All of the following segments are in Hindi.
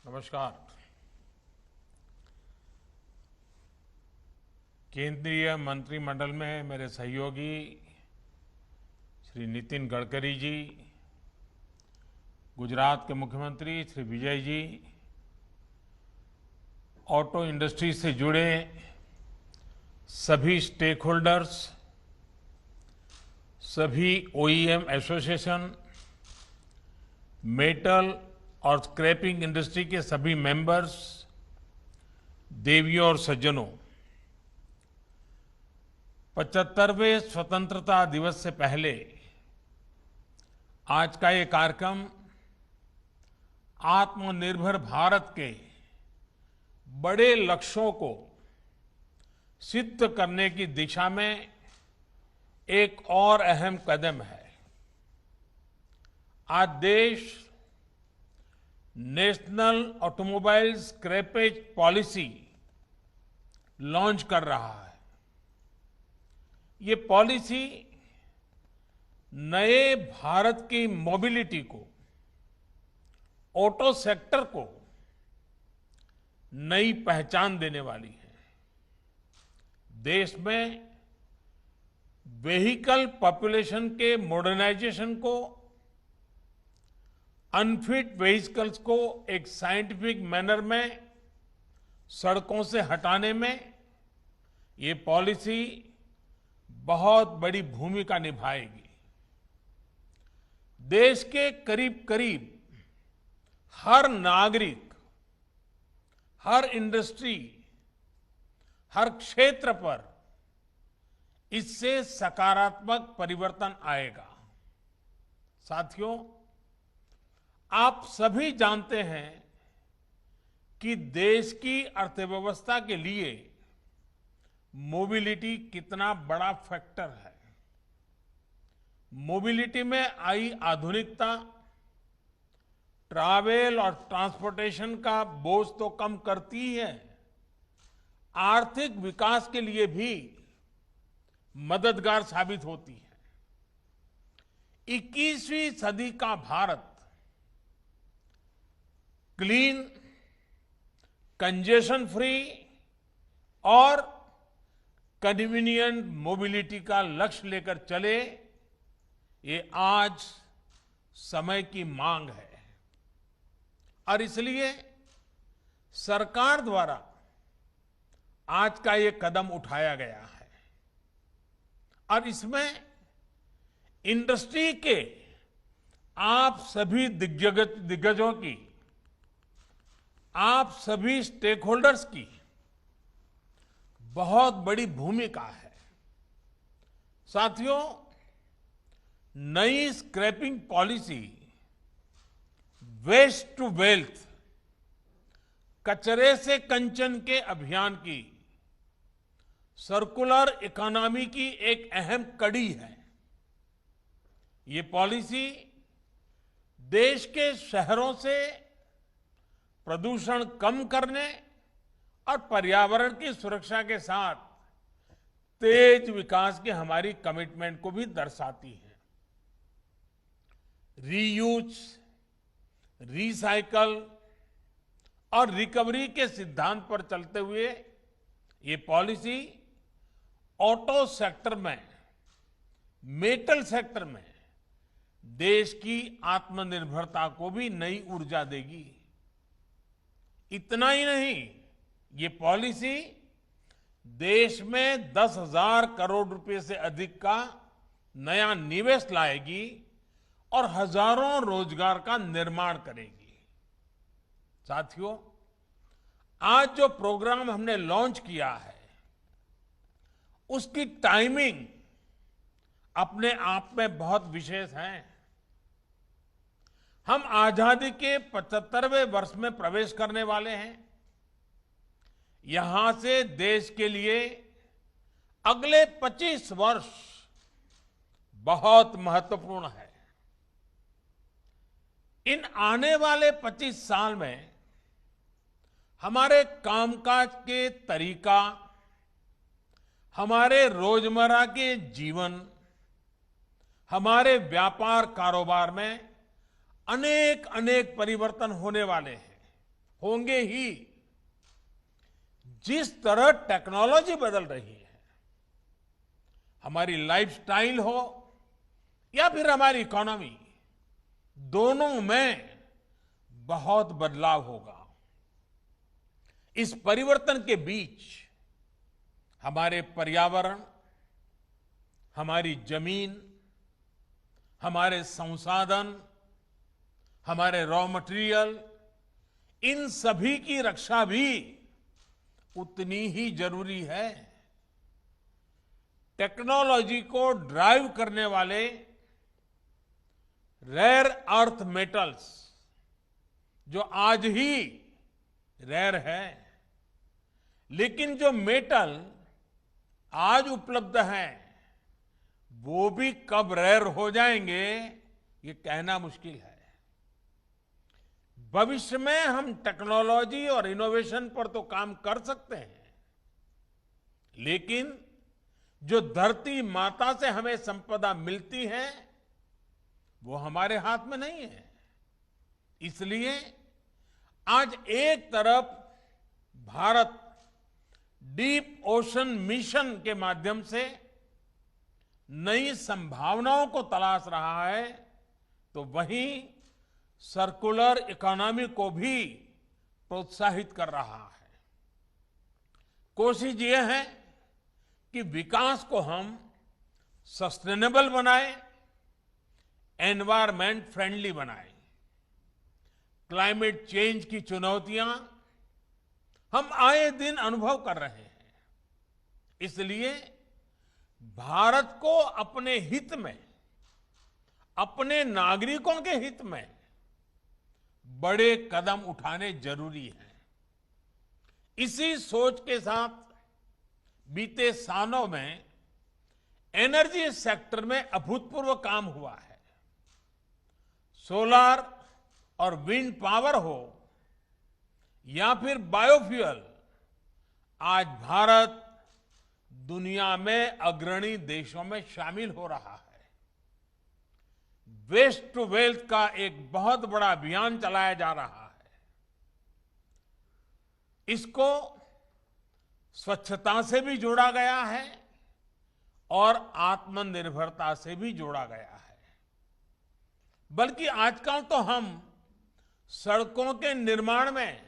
नमस्कार। केंद्रीय मंत्रिमंडल में मेरे सहयोगी श्री नितिन गडकरी जी, गुजरात के मुख्यमंत्री श्री विजय जी, ऑटो इंडस्ट्री से जुड़े सभी स्टेक होल्डर्स, सभी ओईएम एसोसिएशन, मेटल और स्क्रैपिंग इंडस्ट्री के सभी मेंबर्स, देवियों और सज्जनों, 75वें स्वतंत्रता दिवस से पहले आज का ये कार्यक्रम आत्मनिर्भर भारत के बड़े लक्ष्यों को सिद्ध करने की दिशा में एक और अहम कदम है। आज देश national automobile scrappage policy launch कर रहा है। ये पॉलिसी नए भारत की मोबिलिटी को, ऑटो सेक्टर को नई पहचान देने वाली है। देश में व्हीकल पॉपुलेशन के मॉडर्नाइजेशन को, अनफिट व्हीकल्स को एक साइंटिफिक मैनर में सड़कों से हटाने में ये पॉलिसी बहुत बड़ी भूमिका निभाएगी। देश के करीब करीब हर नागरिक, हर इंडस्ट्री, हर क्षेत्र पर इससे सकारात्मक परिवर्तन आएगा। साथियों, आप सभी जानते हैं कि देश की अर्थव्यवस्था के लिए मोबिलिटी कितना बड़ा फैक्टर है। मोबिलिटी में आई आधुनिकता ट्रैवल और ट्रांसपोर्टेशन का बोझ तो कम करती ही है, आर्थिक विकास के लिए भी मददगार साबित होती है। 21वीं सदी का भारत क्लीन, कंजेशन फ्री और कन्वीनियंट मोबिलिटी का लक्ष्य लेकर चले, ये आज समय की मांग है। और इसलिए सरकार द्वारा आज का ये कदम उठाया गया है। और इसमें इंडस्ट्री के आप सभी दिग्गजों की, आप सभी स्टेक होल्डर्स की बहुत बड़ी भूमिका है। साथियों, नई scrapping policy waste to wealth, कचरे से कंचन के अभियान की, सर्कुलर इकोनॉमी की एक अहम कड़ी है। ये पॉलिसी देश के शहरों से प्रदूषण कम करने और पर्यावरण की सुरक्षा के साथ तेज विकास की हमारी कमिटमेंट को भी दर्शाती है। रीयूज, रिसाइकल और रिकवरी के सिद्धांत पर चलते हुए ये पॉलिसी ऑटो सेक्टर में, मेटल सेक्टर में देश की आत्मनिर्भरता को भी नई ऊर्जा देगी। इतना ही नहीं, ये पॉलिसी देश में 10,000 करोड़ रुपए से अधिक का नया निवेश लाएगी और हजारों रोजगार का निर्माण करेगी। साथियों, आज जो प्रोग्राम हमने लॉन्च किया है, उसकी टाइमिंग अपने आप में बहुत विशेष है। हम आजादी के 75वें वर्ष में प्रवेश करने वाले हैं। यहां से देश के लिए अगले 25 वर्ष बहुत महत्वपूर्ण है। इन आने वाले 25 साल में हमारे कामकाज के तरीका, हमारे रोजमर्रा के जीवन, हमारे व्यापार कारोबार में अनेक अनेक परिवर्तन होने वाले हैं। होंगे ही। जिस तरह टेक्नोलॉजी बदल रही है, हमारी लाइफस्टाइल हो या फिर हमारी इकोनॉमी, दोनों में बहुत बदलाव होगा। इस परिवर्तन के बीच हमारे पर्यावरण, हमारी जमीन, हमारे संसाधन, हमारे रॉ मटेरियल, इन सभी की रक्षा भी उतनी ही जरूरी है। टेक्नोलॉजी को ड्राइव करने वाले रेयर अर्थ मेटल्स, जो आज ही रेयर है, लेकिन जो मेटल आज उपलब्ध हैं, वो भी कब रेयर हो जाएंगे, ये कहना मुश्किल है। भविष्य में हम टेक्नोलॉजी और इनोवेशन पर तो काम कर सकते हैं, लेकिन जो धरती माता से हमें संपदा मिलती है, वो हमारे हाथ में नहीं है। इसलिए आज एक तरफ भारत डीप ओशन मिशन के माध्यम से नई संभावनाओं को तलाश रहा है, तो वहीं सर्कुलर इकोनॉमी को भी प्रोत्साहित कर रहा है। कोशिश ये है कि विकास को हम सस्टेनेबल बनाएं, एनवायरमेंट फ्रेंडली बनाएं। क्लाइमेट चेंज की चुनौतियां हम आए दिन अनुभव कर रहे हैं। इसलिए भारत को अपने हित में, अपने नागरिकों के हित में बड़े कदम उठाने जरूरी हैं। इसी सोच के साथ बीते सालों में एनर्जी सेक्टर में अभूतपूर्व काम हुआ है। सोलर और विंड पावर हो या फिर बायोफ्यूल, आज भारत दुनिया में अग्रणी देशों में शामिल हो रहा है। वेस्ट टू वेल्थ का एक बहुत बड़ा अभियान चलाया जा रहा है। इसको स्वच्छता से भी जोड़ा गया है और आत्मनिर्भरता से भी जोड़ा गया है। बल्कि आजकल तो हम सड़कों के निर्माण में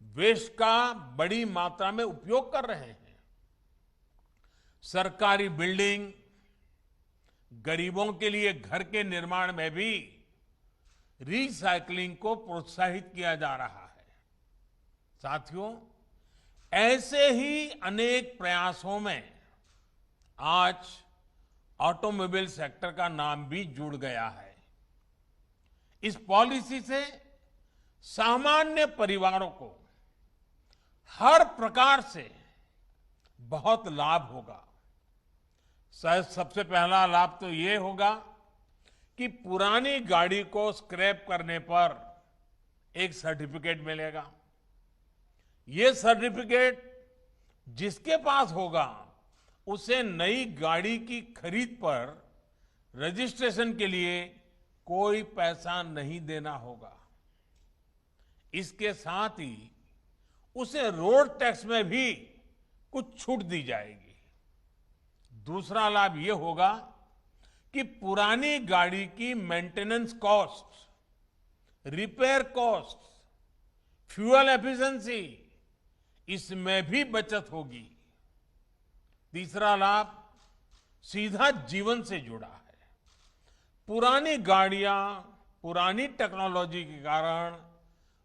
वेस्ट का बड़ी मात्रा में उपयोग कर रहे हैं। सरकारी बिल्डिंग, गरीबों के लिए घर के निर्माण में भी रिसाइकलिंग को प्रोत्साहित किया जा रहा है। साथियों, ऐसे ही अनेक प्रयासों में आज ऑटोमोबाइल सेक्टर का नाम भी जुड़ गया है। इस पॉलिसी से सामान्य परिवारों को हर प्रकार से बहुत लाभ होगा। सबसे पहला लाभ तो ये होगा कि पुरानी गाड़ी को स्क्रैप करने पर एक सर्टिफिकेट मिलेगा। ये सर्टिफिकेट जिसके पास होगा, उसे नई गाड़ी की खरीद पर रजिस्ट्रेशन के लिए कोई पैसा नहीं देना होगा। इसके साथ ही उसे रोड टैक्स में भी कुछ छूट दी जाएगी। दूसरा लाभ यह होगा कि पुरानी गाड़ी की maintenance cost, repair cost, fuel efficiency, इसमें भी बचत होगी। तीसरा लाभ सीधा जीवन से जुड़ा है। पुरानी गाड़ियां, पुरानी टेक्नोलॉजी के कारण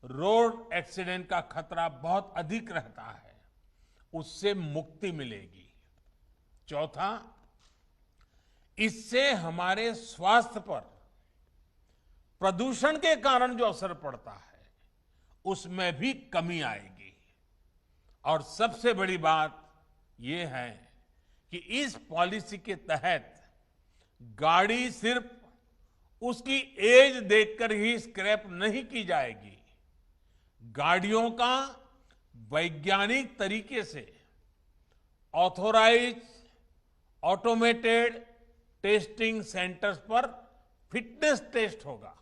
रोड एक्सीडेंट का खतरा बहुत अधिक रहता है, उससे मुक्ति मिलेगी। चौथा, इससे हमारे स्वास्थ्य पर प्रदूषण के कारण जो असर पड़ता है, उसमें भी कमी आएगी। और सबसे बड़ी बात यह है कि इस पॉलिसी के तहत गाड़ी सिर्फ उसकी एज देखकर ही स्क्रैप नहीं की जाएगी। गाड़ियों का वैज्ञानिक तरीके से ऑथोराइज ऑटोमेटेड टेस्टिंग सेंटर्स पर फिटनेस टेस्ट होगा।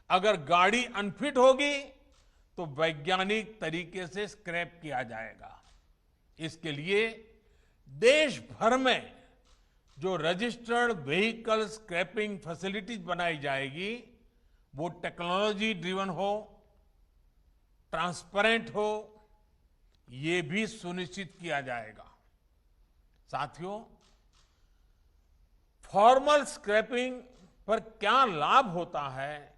अगर गाड़ी अनफिट होगी तो वैज्ञानिक तरीके से स्क्रैप किया जाएगा। इसके लिए देश भर में जो रजिस्टर्ड व्हीकल स्क्रैपिंग फैसिलिटीज बनाई जाएगी वो टेक्नोलॉजी ड्रिवन हो, ट्रांसपेरेंट हो, ये भी सुनिश्चित किया जाएगा। साथियों, फॉर्मल स्क्रैपिंग पर क्या लाभ होता है,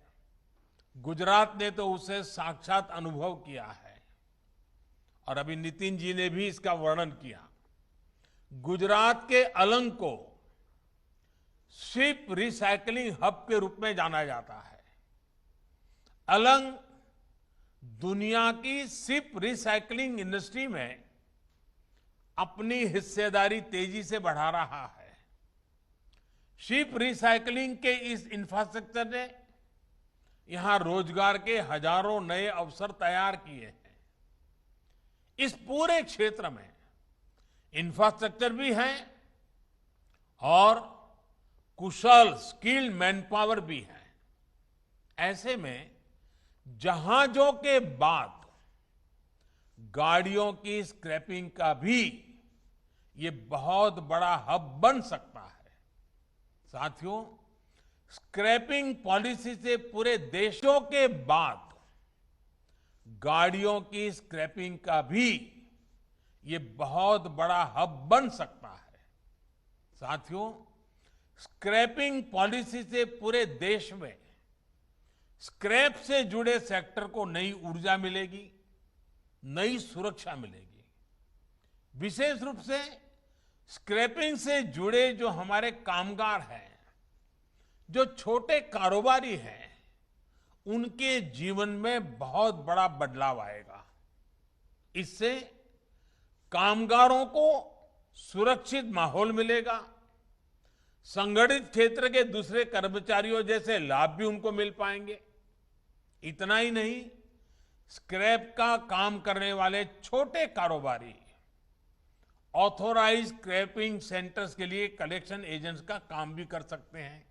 गुजरात ने तो उसे साक्षात अनुभव किया है और अभी नितिन जी ने भी इसका वर्णन किया। गुजरात के अलंग को शिप रिसाइकलिंग हब के रूप में जाना जाता है। अलंग दुनिया की शिप रिसाइकलिंग इंडस्ट्री में अपनी हिस्सेदारी तेजी से बढ़ा रहा है। शिप रिसाइकलिंग के इस इंफ्रास्ट्रक्चर ने यहां रोजगार के हजारों नए अवसर तैयार किए हैं। इस पूरे क्षेत्र में इंफ्रास्ट्रक्चर भी है और कुशल स्किल्ड मैनपावर भी है। ऐसे में जहाजों के बाद गाड़ियों की स्क्रैपिंग का भी ये बहुत बड़ा हब बन सकता है। साथियों, स्क्रैपिंग पॉलिसी से पूरे देशों के बाद गाड़ियों की स्क्रैपिंग का भी ये बहुत बड़ा हब बन सकता है। साथियों, स्क्रैपिंग पॉलिसी से पूरे देश में स्क्रैप से जुड़े सेक्टर को नई ऊर्जा मिलेगी, नई सुरक्षा मिलेगी। विशेष रूप से स्क्रैपिंग से जुड़े जो हमारे कामगार हैं, जो छोटे कारोबारी हैं, उनके जीवन में बहुत बड़ा बदलाव आएगा। इससे कामगारों को सुरक्षित माहौल मिलेगा, संगठित क्षेत्र के दूसरे कर्मचारियों जैसे लाभ भी उनको मिल पाएंगे। इतना ही नहीं, स्क्रैप का काम करने वाले छोटे कारोबारी ऑथोराइज स्क्रैपिंग सेंटर्स के लिए कलेक्शन एजेंट्स का काम भी कर सकते हैं।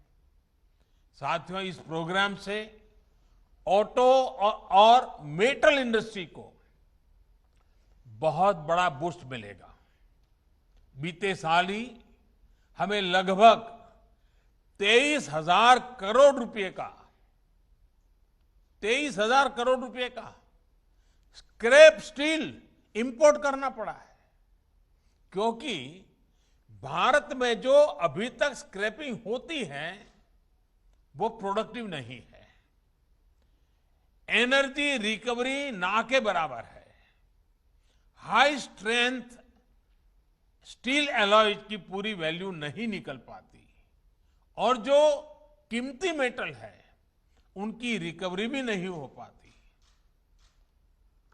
साथियों, इस प्रोग्राम से ऑटो और मेटल इंडस्ट्री को बहुत बड़ा बूस्ट मिलेगा। बीते साल ही हमें लगभग 23,000 करोड़ रुपए का 23,000 करोड़ रुपए का स्क्रैप स्टील इंपोर्ट करना पड़ा है, क्योंकि भारत में जो अभी तक स्क्रैपिंग होती है वो प्रोडक्टिव नहीं है। एनर्जी रिकवरी ना के बराबर है। हाई स्ट्रेंथ स्टील एलॉयज की पूरी वैल्यू नहीं निकल पाती और जो कीमती मेटल है उनकी रिकवरी भी नहीं हो पाती।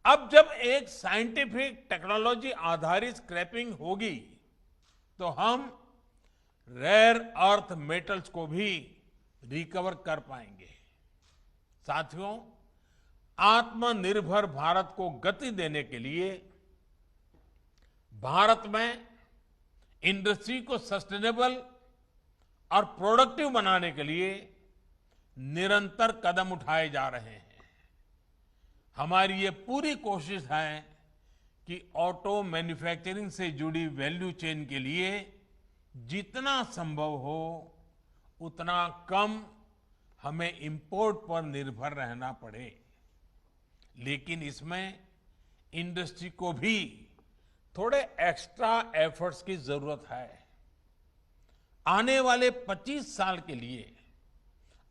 अब जब एक साइंटिफिक टेक्नोलॉजी आधारित स्क्रैपिंग होगी तो हम रेयर अर्थ मेटल्स को भी रिकवर कर पाएंगे। साथियों, आत्मनिर्भर भारत को गति देने के लिए भारत में इंडस्ट्री को सस्टेनेबल और प्रोडक्टिव बनाने के लिए निरंतर कदम उठाए जा रहे हैं। हमारी ये पूरी कोशिश है कि ऑटो मैन्युफैक्चरिंग से जुड़ी वैल्यू चेन के लिए जितना संभव हो उतना कम हमें इंपोर्ट पर निर्भर रहना पड़े। लेकिन इसमें इंडस्ट्री को भी थोड़े एक्स्ट्रा एफर्ट्स की जरूरत है। आने वाले 25 साल के लिए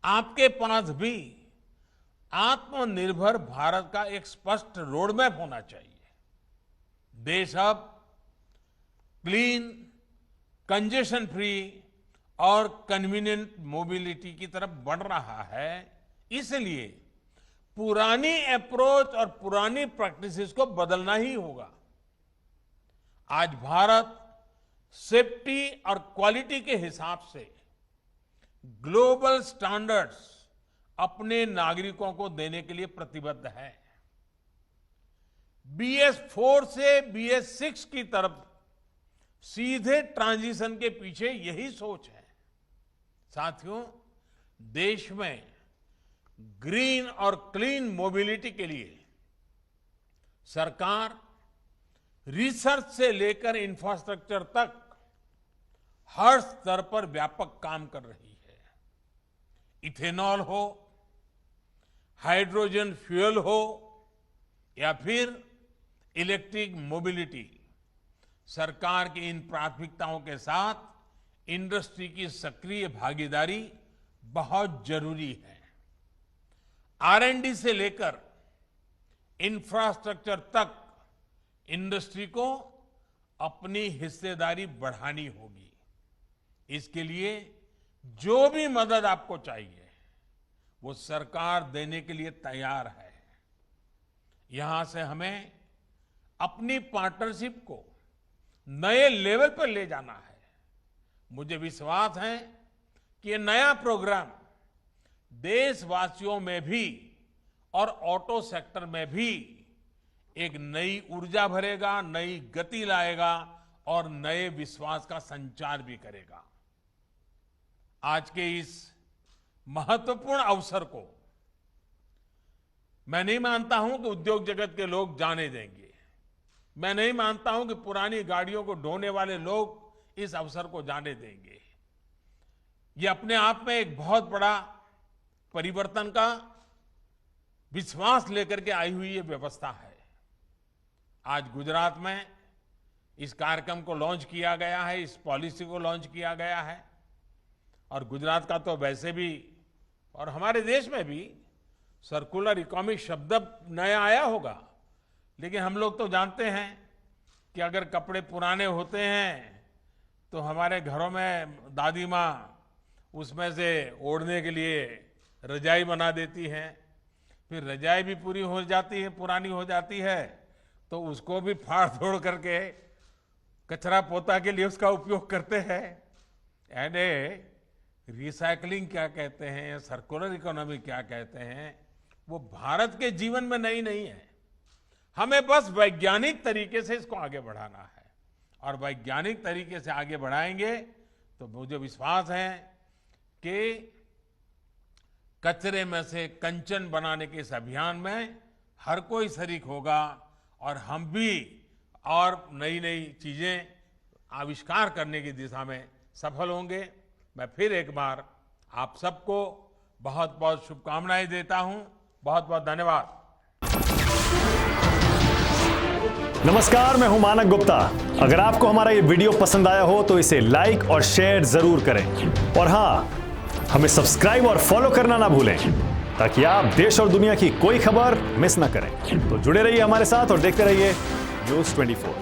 आपके पास भी आत्मनिर्भर भारत का एक स्पष्ट रोड मैप होना चाहिए। देश अब क्लीन, कंजेशन फ्री और कन्वीनियंट मोबिलिटी की तरफ बढ़ रहा है। इसलिए पुरानी अप्रोच और पुरानी प्रैक्टिसेस को बदलना ही होगा। आज भारत सेफ्टी और क्वालिटी के हिसाब से ग्लोबल स्टैंडर्ड्स अपने नागरिकों को देने के लिए प्रतिबद्ध है। BS4 से BS6 की तरफ सीधे ट्रांजिशन के पीछे यही सोच है। साथियों, देश में ग्रीन और क्लीन मोबिलिटी के लिए सरकार रिसर्च से लेकर इंफ्रास्ट्रक्चर तक हर स्तर पर व्यापक काम कर रही है। इथेनॉल हो, हाइड्रोजन फ्यूल हो या फिर इलेक्ट्रिक मोबिलिटी, सरकार की इन प्राथमिकताओं के साथ इंडस्ट्री की सक्रिय भागीदारी बहुत जरूरी है। R&D से लेकर इंफ्रास्ट्रक्चर तक इंडस्ट्री को अपनी हिस्सेदारी बढ़ानी होगी। इसके लिए जो भी मदद आपको चाहिए वो सरकार देने के लिए तैयार है। यहां से हमें अपनी पार्टनरशिप को नए लेवल पर ले जाना है। मुझे विश्वास है कि ये नया प्रोग्राम देशवासियों में भी और ऑटो सेक्टर में भी एक नई ऊर्जा भरेगा, नई गति लाएगा और नए विश्वास का संचार भी करेगा। आज के इस महत्वपूर्ण अवसर को मैं नहीं मानता हूं कि उद्योग जगत के लोग जाने देंगे। मैं नहीं मानता हूं कि पुरानी गाड़ियों को ढोने वाले लोग इस अवसर को जाने देंगे। ये अपने आप में एक बहुत बड़ा परिवर्तन का विश्वास लेकर के आई हुई ये व्यवस्था है। आज गुजरात में इस कार्यक्रम को लॉन्च किया गया है, इस पॉलिसी को लॉन्च किया गया है। और गुजरात का तो वैसे भी और हमारे देश में भी सर्कुलर इकोनॉमी शब्द नया आया होगा, लेकिन हम लोग तो जानते हैं कि अगर कपड़े पुराने होते हैं तो हमारे घरों में दादी माँ उसमें से ओढ़ने के लिए रजाई बना देती हैं। फिर रजाई भी पूरी हो जाती है, पुरानी हो जाती है, तो उसको भी फाड़ तोड़ करके कचरा पोता के लिए उसका उपयोग करते हैं। यानी रिसाइकलिंग क्या कहते हैं, सर्कुलर इकोनॉमी क्या कहते हैं, वो भारत के जीवन में नई नहीं है। हमें बस वैज्ञानिक तरीके से इसको आगे बढ़ाना है और वैज्ञानिक तरीके से आगे बढ़ाएंगे तो मुझे विश्वास है कि कचरे में से कंचन बनाने के इस अभियान में हर कोई शरीक होगा और हम भी और नई नई चीजें आविष्कार करने की दिशा में सफल होंगे। मैं फिर एक बार आप सबको बहुत बहुत शुभकामनाएं देता हूं। बहुत बहुत धन्यवाद। नमस्कार, मैं हूं मानक गुप्ता। अगर आपको हमारा ये वीडियो पसंद आया हो तो इसे लाइक और शेयर जरूर करें और हां, हमें सब्सक्राइब और फॉलो करना ना भूलें ताकि आप देश और दुनिया की कोई खबर मिस ना करें। तो जुड़े रहिए हमारे साथ और देखते रहिए न्यूज़ 24।